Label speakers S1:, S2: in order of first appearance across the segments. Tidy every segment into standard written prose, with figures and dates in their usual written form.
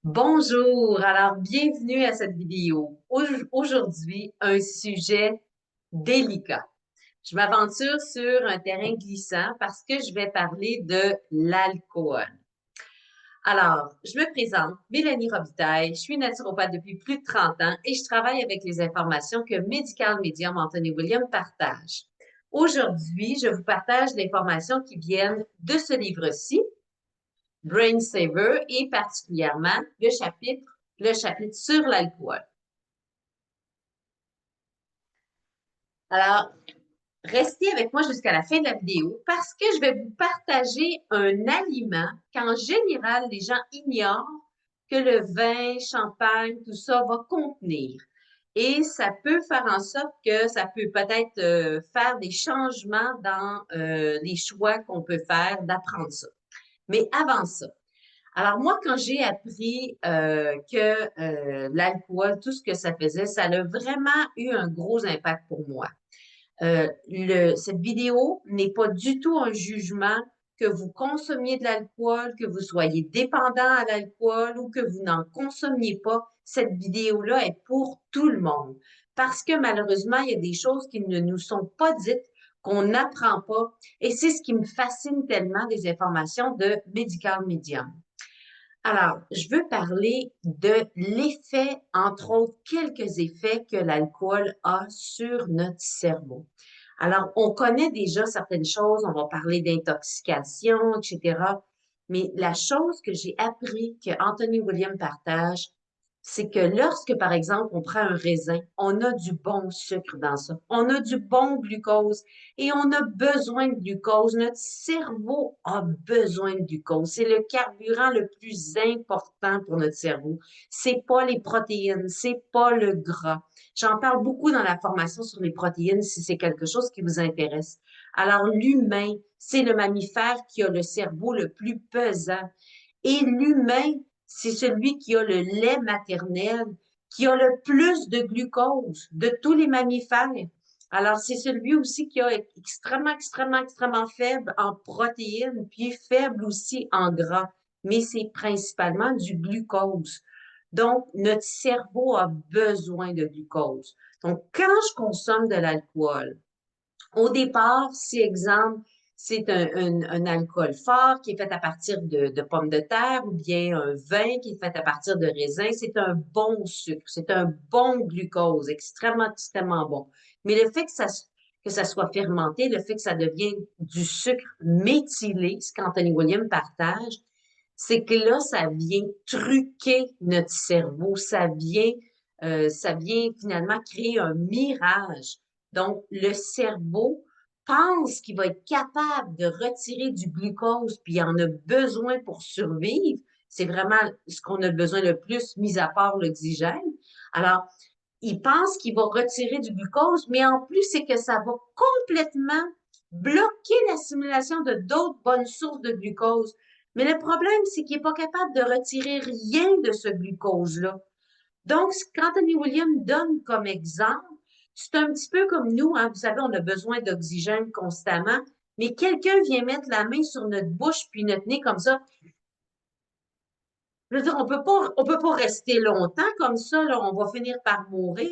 S1: Bonjour, alors bienvenue à cette vidéo. Aujourd'hui, un sujet délicat. Je m'aventure sur un terrain glissant parce que je vais parler de l'alcool. Alors, je me présente, Mélanie Robitaille, je suis naturopathe depuis plus de 30 ans et je travaille avec les informations que Medical Medium Anthony William partage. Aujourd'hui, je vous partage l'information qui viennent de ce livre-ci, Brain Saver et particulièrement le chapitre sur l'alcool. Alors, restez avec moi jusqu'à la fin de la vidéo parce que je vais vous partager un aliment qu'en général, les gens ignorent que le vin, champagne, tout ça va contenir. Et ça peut faire en sorte que ça peut peut-être faire des changements dans les choix qu'on peut faire d'apprendre ça. Mais avant ça, alors moi, quand j'ai appris que l'alcool, tout ce que ça faisait, ça a vraiment eu un gros impact pour moi. Cette vidéo n'est pas du tout un jugement que vous consommiez de l'alcool, que vous soyez dépendant à l'alcool ou que vous n'en consommiez pas. Cette vidéo-là est pour tout le monde. Parce que malheureusement, il y a des choses qui ne nous sont pas dites, qu'on n'apprend pas. Et c'est ce qui me fascine tellement des informations de Medical Medium. Alors, je veux parler de l'effet, entre autres, quelques effets que l'alcool a sur notre cerveau. Alors, on connaît déjà certaines choses, on va parler d'intoxication, etc. Mais la chose que j'ai appris que Anthony William partage, c'est que lorsque, par exemple, on prend un raisin, on a du bon sucre dans ça, on a du bon glucose et on a besoin de glucose. Notre cerveau a besoin de glucose. C'est le carburant le plus important pour notre cerveau. C'est pas les protéines, c'est pas le gras. J'en parle beaucoup dans la formation sur les protéines si c'est quelque chose qui vous intéresse. Alors, l'humain, c'est le mammifère qui a le cerveau le plus pesant. Et l'humain, c'est celui qui a le lait maternel, qui a le plus de glucose de tous les mammifères. Alors, c'est celui aussi qui a extrêmement, extrêmement, extrêmement faible en protéines, puis faible aussi en gras. Mais c'est principalement du glucose. Donc, notre cerveau a besoin de glucose. Donc, quand je consomme de l'alcool, au départ, si exemple, c'est un alcool fort qui est fait à partir de pommes de terre ou bien un vin qui est fait à partir de raisins, c'est un bon sucre, c'est un bon glucose, extrêmement, extrêmement bon. Mais le fait que ça soit fermenté, le fait que ça devienne du sucre méthylé, ce qu'Anthony William partage, c'est que là, ça vient truquer notre cerveau, ça vient finalement créer un mirage. Donc, le cerveau pense qu'il va être capable de retirer du glucose, puis il en a besoin pour survivre. C'est vraiment ce qu'on a besoin le plus, mis à part l'oxygène. Alors, il pense qu'il va retirer du glucose, mais en plus, c'est que ça va complètement bloquer l'assimilation de d'autres bonnes sources de glucose. Mais le problème, c'est qu'il n'est pas capable de retirer rien de ce glucose-là. Donc, ce qu'Anthony Williams donne comme exemple, c'est un petit peu comme nous, hein, vous savez, on a besoin d'oxygène constamment, mais quelqu'un vient mettre la main sur notre bouche puis notre nez comme ça. Je veux dire, on peut pas rester longtemps comme ça, là, on va finir par mourir.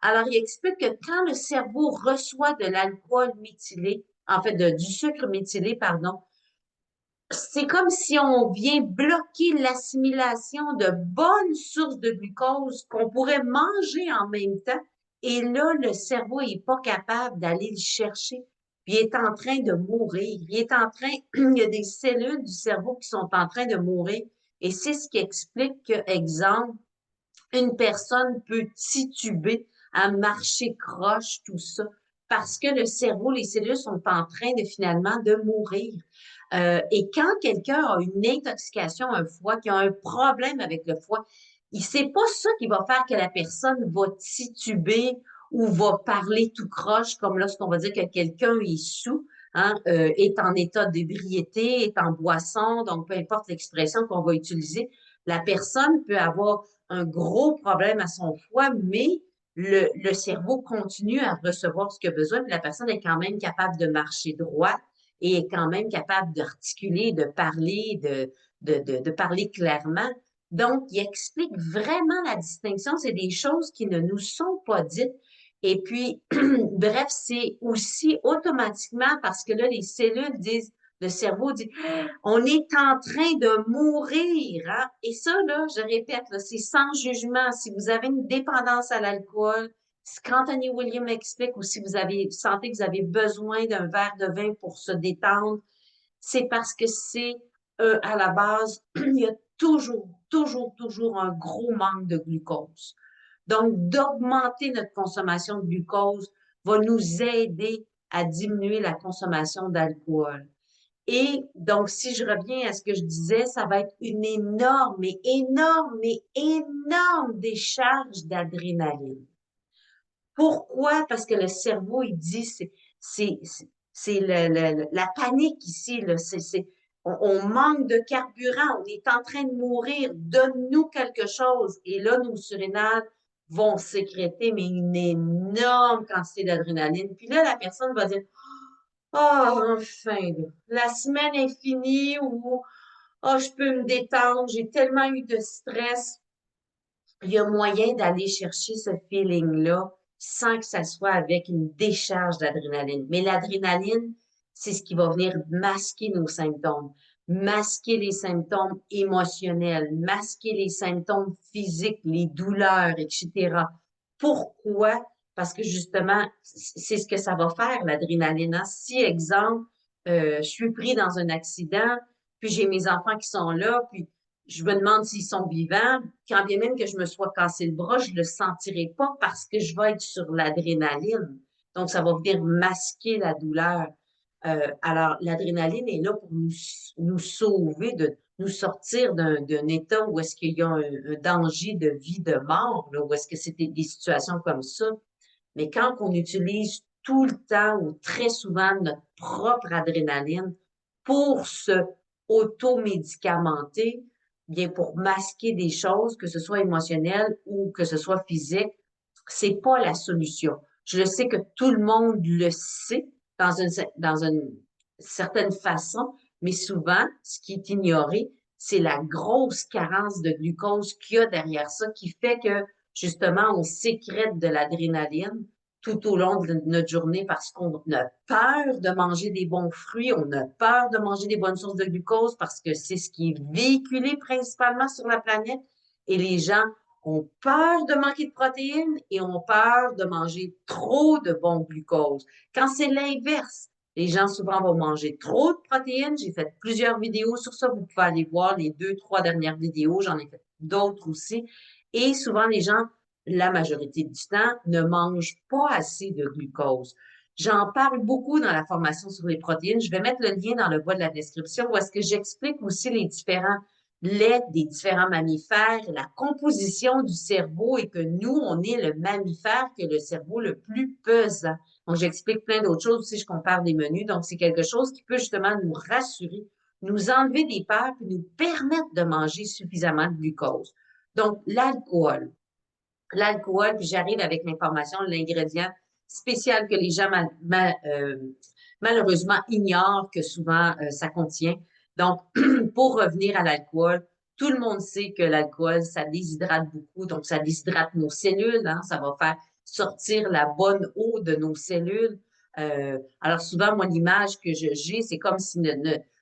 S1: Alors, il explique que quand le cerveau reçoit de l'alcool méthylé, en fait, du sucre méthylé, pardon, c'est comme si on vient bloquer l'assimilation de bonnes sources de glucose qu'on pourrait manger en même temps. Et là, le cerveau n'est pas capable d'aller le chercher. Puis il est en train de mourir. Il y a des cellules du cerveau qui sont en train de mourir. Et c'est ce qui explique que, exemple, une personne peut tituber à marcher croche, tout ça, parce que le cerveau, les cellules sont en train de finalement de mourir. Et quand quelqu'un a une intoxication, un foie, qui a un problème avec le foie, c'est pas ça qui va faire que la personne va tituber ou va parler tout croche, comme lorsqu'on va dire que quelqu'un est sous, hein, est en état d'ébriété, est en boisson, donc peu importe l'expression qu'on va utiliser, la personne peut avoir un gros problème à son foie, mais le cerveau continue à recevoir ce qu'il a besoin, puis la personne est quand même capable de marcher droit et est quand même capable d'articuler, de parler, de parler clairement. Donc, il explique vraiment la distinction. C'est des choses qui ne nous sont pas dites. Et puis, bref, c'est aussi automatiquement parce que là, les cellules disent, le cerveau dit, on est en train de mourir, hein? Et ça, là, je répète, là, c'est sans jugement. Si vous avez une dépendance à l'alcool, quand Anthony William explique ou si vous avez sentez que vous avez besoin d'un verre de vin pour se détendre, c'est parce que c'est à la base, il y a toujours un gros manque de glucose. Donc, d'augmenter notre consommation de glucose va nous aider à diminuer la consommation d'alcool. Et donc, si je reviens à ce que je disais, ça va être une énorme décharge d'adrénaline. Pourquoi? Parce que le cerveau, il dit, c'est la panique ici, là. On manque de carburant, on est en train de mourir, donne-nous quelque chose. Et là, nos surrénales vont sécréter, mais une énorme quantité d'adrénaline. Puis là, la personne va dire, oh, enfin, là, la semaine est finie ou, oh, je peux me détendre, j'ai tellement eu de stress. Il y a moyen d'aller chercher ce feeling-là sans que ça soit avec une décharge d'adrénaline. Mais l'adrénaline, c'est ce qui va venir masquer nos symptômes, masquer les symptômes émotionnels, masquer les symptômes physiques, les douleurs, etc. Pourquoi? Parce que justement, c'est ce que ça va faire, l'adrénaline, hein. Si, exemple, je suis pris dans un accident, puis j'ai mes enfants qui sont là, puis je me demande s'ils sont vivants. Quand bien même que je me sois cassé le bras, je le sentirai pas parce que je vais être sur l'adrénaline. Donc, ça va venir masquer la douleur. Alors, l'adrénaline est là pour nous sauver, de nous sortir d'un état où est-ce qu'il y a un danger de vie, de mort, là, où est-ce que c'était des situations comme ça. Mais quand on utilise tout le temps ou très souvent notre propre adrénaline pour se automédicamenter, bien pour masquer des choses, que ce soit émotionnel ou que ce soit physique, c'est pas la solution. Je le sais que tout le monde le sait dans une certaine façon, mais souvent, ce qui est ignoré, c'est la grosse carence de glucose qu'il y a derrière ça qui fait que, justement, on sécrète de l'adrénaline tout au long de notre journée parce qu'on a peur de manger des bons fruits, on a peur de manger des bonnes sources de glucose parce que c'est ce qui est véhiculé principalement sur la planète et les gens ont peur de manquer de protéines et ont peur de manger trop de bons glucose. Quand c'est l'inverse, les gens souvent vont manger trop de protéines. J'ai fait plusieurs vidéos sur ça. Vous pouvez aller voir les 2, 3 dernières vidéos. J'en ai fait d'autres aussi. Et souvent, les gens, la majorité du temps, ne mangent pas assez de glucose. J'en parle beaucoup dans la formation sur les protéines. Je vais mettre le lien dans le bas de la description où est-ce que j'explique aussi les différents laits des différents mammifères, la composition du cerveau et que nous, on est le mammifère qui a le cerveau le plus pesant. Donc, j'explique plein d'autres choses aussi, je compare des menus. Donc, c'est quelque chose qui peut justement nous rassurer, nous enlever des peurs et nous permettre de manger suffisamment de glucose. Donc, l'alcool. L'alcool, puis j'arrive avec l'information, l'ingrédient spécial que les gens malheureusement ignorent que souvent ça contient. Donc, pour revenir à l'alcool, tout le monde sait que l'alcool, ça déshydrate beaucoup, donc ça déshydrate nos cellules, hein, ça va faire sortir la bonne eau de nos cellules. Alors souvent, moi, l'image que j'ai, c'est comme si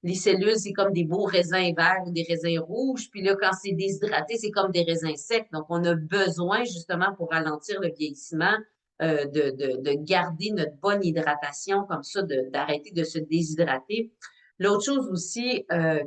S1: les cellules, c'est comme des beaux raisins verts ou des raisins rouges. Puis là, quand c'est déshydraté, c'est comme des raisins secs. Donc, on a besoin, justement, pour ralentir le vieillissement, de garder notre bonne hydratation, comme ça, d'arrêter de se déshydrater. L'autre chose aussi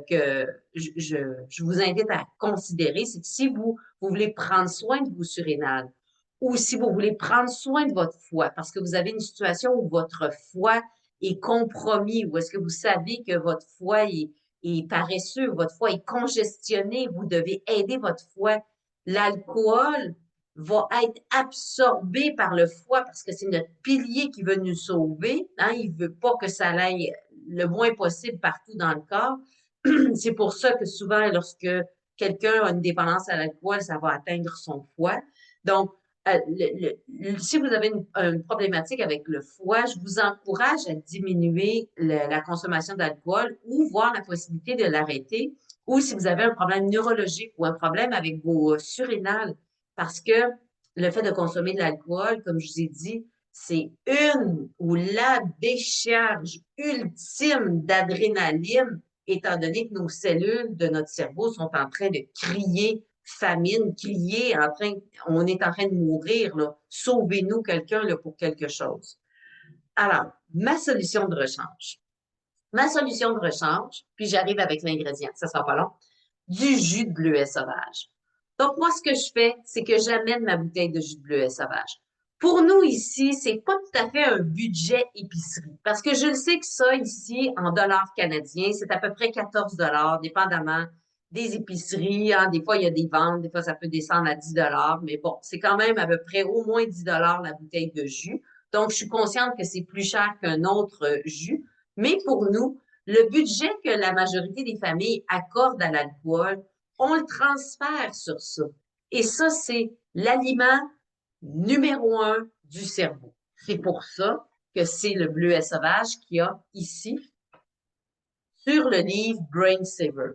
S1: que je vous invite à considérer, c'est que si vous voulez prendre soin de vos surrénales ou si vous voulez prendre soin de votre foie, parce que vous avez une situation où votre foie est compromis, ou est-ce que vous savez que votre foie est paresseux, votre foie est congestionné, vous devez aider votre foie. L'alcool va être absorbé par le foie parce que c'est notre pilier qui veut nous sauver. Hein? Il ne veut pas que ça aille le moins possible partout dans le corps. C'est pour ça que souvent, lorsque quelqu'un a une dépendance à l'alcool, ça va atteindre son foie. Donc, si vous avez une problématique avec le foie, je vous encourage à diminuer la consommation d'alcool ou voir la possibilité de l'arrêter ou si vous avez un problème neurologique ou un problème avec vos surrénales, parce que le fait de consommer de l'alcool, comme je vous ai dit, c'est une ou la décharge ultime d'adrénaline, étant donné que nos cellules de notre cerveau sont en train de crier famine, crier, on est en train de mourir, là. Sauvez-nous quelqu'un là, pour quelque chose. Alors, ma solution de rechange. Ma solution de rechange, puis j'arrive avec l'ingrédient, ça sera pas long, du jus de bleuet sauvage. Donc, moi, ce que je fais, c'est que j'amène ma bouteille de jus de bleuet sauvage. Pour nous ici, c'est pas tout à fait un budget épicerie, parce que je le sais que ça ici, en dollars canadiens, c'est à peu près 14 dollars, dépendamment des épiceries. Hein. Des fois, il y a des ventes, des fois, ça peut descendre à 10 dollars, mais bon, c'est quand même à peu près au moins 10 dollars la bouteille de jus. Donc, je suis consciente que c'est plus cher qu'un autre jus, mais pour nous, le budget que la majorité des familles accordent à l'alcool, on le transfère sur ça. Et ça, c'est l'aliment numéro un du cerveau. C'est pour ça que c'est le bleuet sauvage qu'il y a ici sur le livre Brain Saver.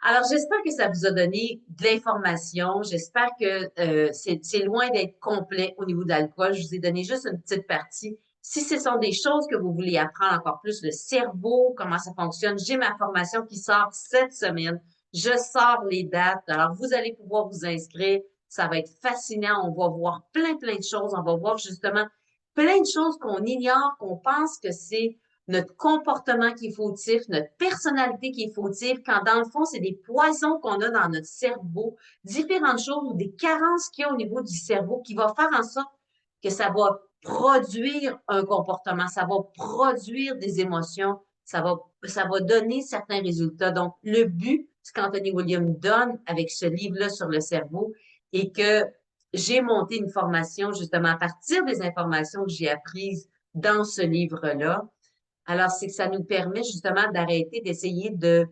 S1: Alors, j'espère que ça vous a donné de l'information. J'espère que c'est loin d'être complet au niveau de l'alcool. Je vous ai donné juste une petite partie. Si ce sont des choses que vous voulez apprendre encore plus, le cerveau, comment ça fonctionne, j'ai ma formation qui sort cette semaine. Je sors les dates. Alors, vous allez pouvoir vous inscrire. Ça va être fascinant. On va voir plein de choses. On va voir justement plein de choses qu'on ignore, qu'on pense que c'est notre comportement qui est fautif, notre personnalité qui est fautive, quand dans le fond, c'est des poisons qu'on a dans notre cerveau, différentes choses ou des carences qu'il y a au niveau du cerveau qui va faire en sorte que ça va produire un comportement, ça va produire des émotions, ça va donner certains résultats. Donc, le but, ce qu'Anthony Williams donne avec ce livre-là sur le cerveau, est que j'ai monté une formation justement à partir des informations que j'ai apprises dans ce livre-là. Alors, c'est que ça nous permet justement d'arrêter d'essayer de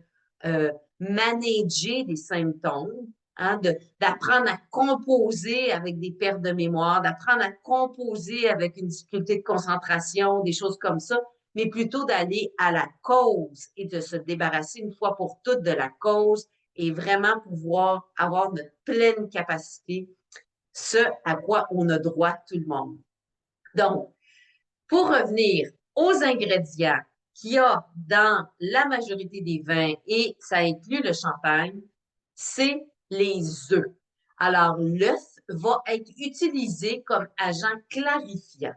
S1: manager des symptômes, hein, d'apprendre à composer avec des pertes de mémoire, d'apprendre à composer avec une difficulté de concentration, des choses comme ça, mais plutôt d'aller à la cause et de se débarrasser une fois pour toutes de la cause et vraiment pouvoir avoir notre pleine capacité, ce à quoi on a droit tout le monde. Donc, pour revenir aux ingrédients qu'il y a dans la majorité des vins, et ça inclut le champagne, c'est les œufs. Alors, l'œuf va être utilisé comme agent clarifiant.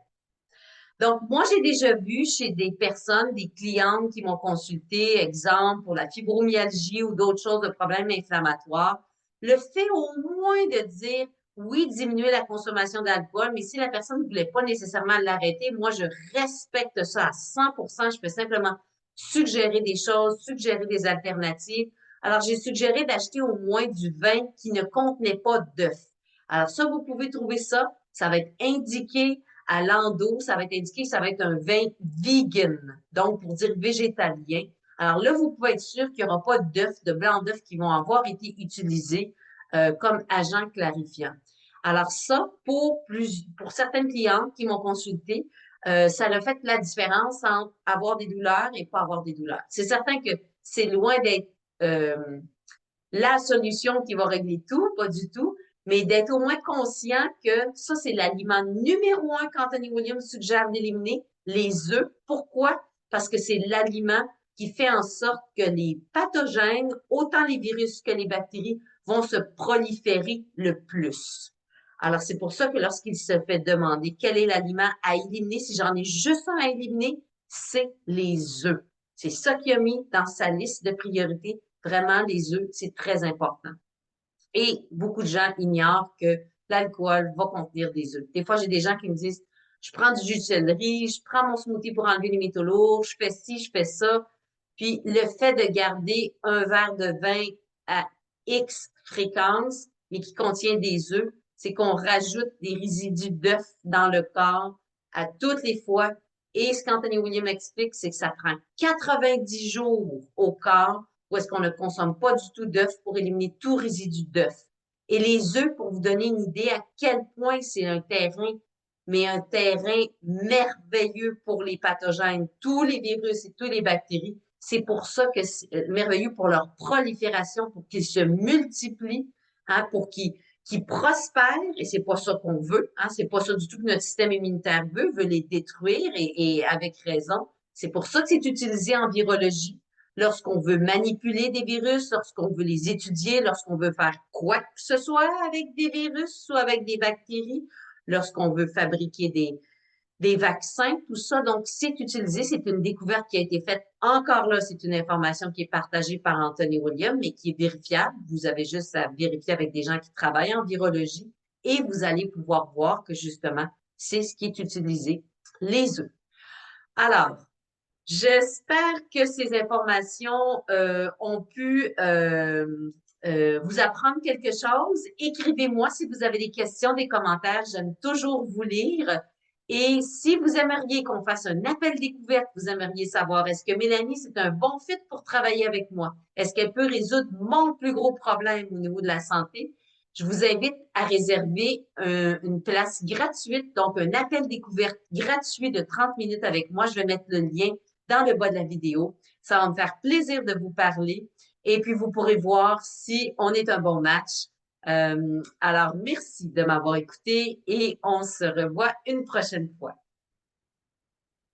S1: Donc, moi, j'ai déjà vu chez des personnes, des clientes qui m'ont consulté, exemple pour la fibromyalgie ou d'autres choses de problèmes inflammatoires, le fait au moins de dire, oui, diminuer la consommation d'alcool, mais si la personne ne voulait pas nécessairement l'arrêter, moi, je respecte ça à 100%. Je peux simplement suggérer des choses, suggérer des alternatives. Alors, j'ai suggéré d'acheter au moins du vin qui ne contenait pas d'œufs. Alors, ça, vous pouvez trouver ça. Ça va être indiqué à l'endo, ça va être indiqué, ça va être un vin vegan, donc pour dire végétalien. Alors là, vous pouvez être sûr qu'il n'y aura pas d'œufs, de blancs d'œufs qui vont avoir été utilisés comme agent clarifiant. Alors ça, pour certaines clientes qui m'ont consulté, ça a fait la différence entre avoir des douleurs et pas avoir des douleurs. C'est certain que c'est loin d'être la solution qui va régler tout, pas du tout, mais d'être au moins conscient que ça, c'est l'aliment numéro un qu'Anthony Williams suggère d'éliminer, les œufs. Pourquoi? Parce que c'est l'aliment qui fait en sorte que les pathogènes, autant les virus que les bactéries, vont se proliférer le plus. Alors, c'est pour ça que lorsqu'il se fait demander quel est l'aliment à éliminer, si j'en ai juste un à éliminer, c'est les œufs. C'est ça qu'il a mis dans sa liste de priorités. Vraiment, les œufs, c'est très important. Et beaucoup de gens ignorent que l'alcool va contenir des œufs. Des fois, j'ai des gens qui me disent, je prends du jus de céleri, je prends mon smoothie pour enlever les métaux lourds, je fais ci, je fais ça. Puis le fait de garder un verre de vin à X fréquence, mais qui contient des œufs, c'est qu'on rajoute des résidus d'œufs dans le corps à toutes les fois. Et ce qu'Anthony Williams explique, c'est que ça prend 90 jours au corps où est-ce qu'on ne consomme pas du tout d'œufs pour éliminer tout résidu d'œufs. Et les œufs, pour vous donner une idée à quel point c'est un terrain, mais un terrain merveilleux pour les pathogènes, tous les virus et toutes les bactéries, C'est pour ça que c'est merveilleux pour leur prolifération, pour qu'ils se multiplient, hein, pour qu'ils prospèrent, et c'est pas ça qu'on veut, hein, c'est pas ça du tout que notre système immunitaire veut les détruire, et avec raison. C'est pour ça que c'est utilisé en virologie, lorsqu'on veut manipuler des virus, lorsqu'on veut les étudier, lorsqu'on veut faire quoi que ce soit avec des virus ou avec des bactéries, lorsqu'on veut fabriquer des vaccins, tout ça. Donc, c'est utilisé. C'est une découverte qui a été faite. Encore là, c'est une information qui est partagée par Anthony William, mais qui est vérifiable. Vous avez juste à vérifier avec des gens qui travaillent en virologie et vous allez pouvoir voir que justement, c'est ce qui est utilisé, les œufs. Alors, j'espère que ces informations ont pu vous apprendre quelque chose. Écrivez-moi si vous avez des questions, des commentaires. J'aime toujours vous lire. Et si vous aimeriez qu'on fasse un appel découverte, vous aimeriez savoir, est-ce que Mélanie, c'est un bon fit pour travailler avec moi? Est-ce qu'elle peut résoudre mon plus gros problème au niveau de la santé? Je vous invite à réserver une place gratuite, donc un appel découverte gratuit de 30 minutes avec moi. Je vais mettre le lien dans le bas de la vidéo. Ça va me faire plaisir de vous parler et puis vous pourrez voir si on est un bon match. Alors, merci de m'avoir écouté et on se revoit une prochaine fois.